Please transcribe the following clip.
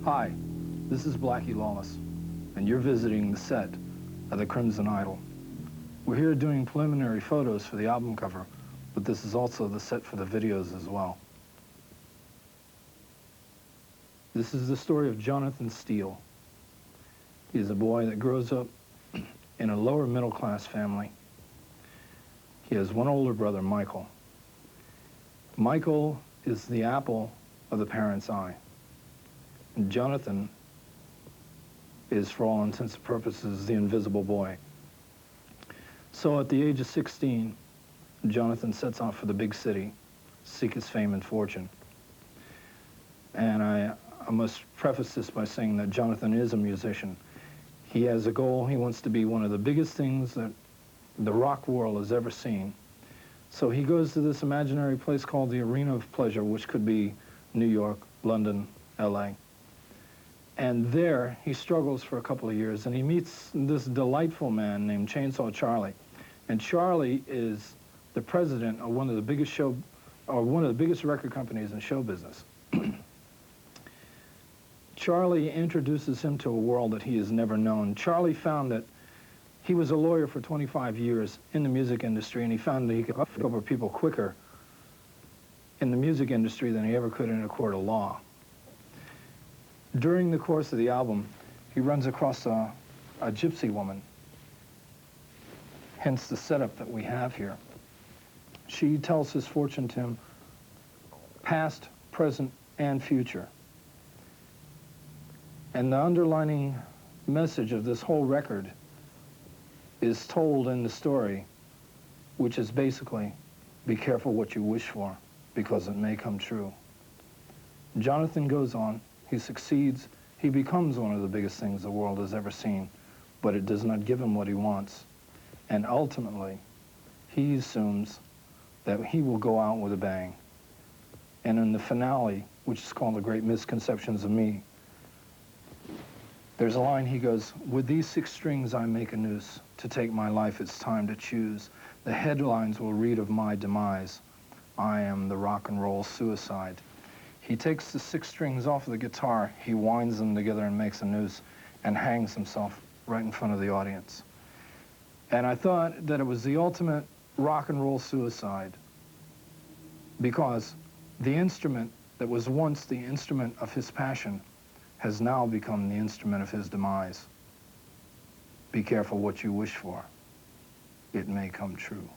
Hi, this is Blackie Lawless, and you're visiting the set of The Crimson Idol. We're here doing preliminary photos for the album cover, but this is also the set for the videos as well. This is the story of Jonathan Steele. He's a boy that grows up in a lower middle class family. He has one older brother, Michael. Michael is the apple of the parents' eye. And Jonathan is, for all intents and purposes, the invisible boy. So at the age of 16, Jonathan sets off for the big city, seek his fame and fortune. And I must preface this by saying that Jonathan is a musician. He has a goal. He wants to be one of the biggest things that the rock world has ever seen. So he goes to this imaginary place called the Arena of Pleasure, which could be New York, London, LA. And there, he struggles for a couple of years, and he meets this delightful man named Chainsaw Charlie. And Charlie is the president of one of the biggest record companies in show business. Charlie introduces him to a world that he has never known. Charlie found that he was a lawyer for 25 years in the music industry, and he found that he could over people quicker in the music industry than he ever could in a court of law. During the course of the album, he runs across a gypsy woman, hence the setup that we have here. She tells his fortune to him, past, present, and future. And the underlining message of this whole record is told in the story, which is basically, be careful what you wish for, because it may come true. Jonathan goes on, he succeeds, he becomes one of the biggest things the world has ever seen, but it does not give him what he wants. And ultimately, he assumes that he will go out with a bang. And in the finale, which is called The Great Misconceptions of Me, there's a line, he goes, with these 6 strings I make a noose. To take my life it's time to choose. The headlines will read of my demise. I am the rock and roll suicide. He takes the 6 strings off of the guitar, he winds them together and makes a noose and hangs himself right in front of the audience. And I thought that it was the ultimate rock and roll suicide, because the instrument that was once the instrument of his passion has now become the instrument of his demise. Be careful what you wish for. It may come true.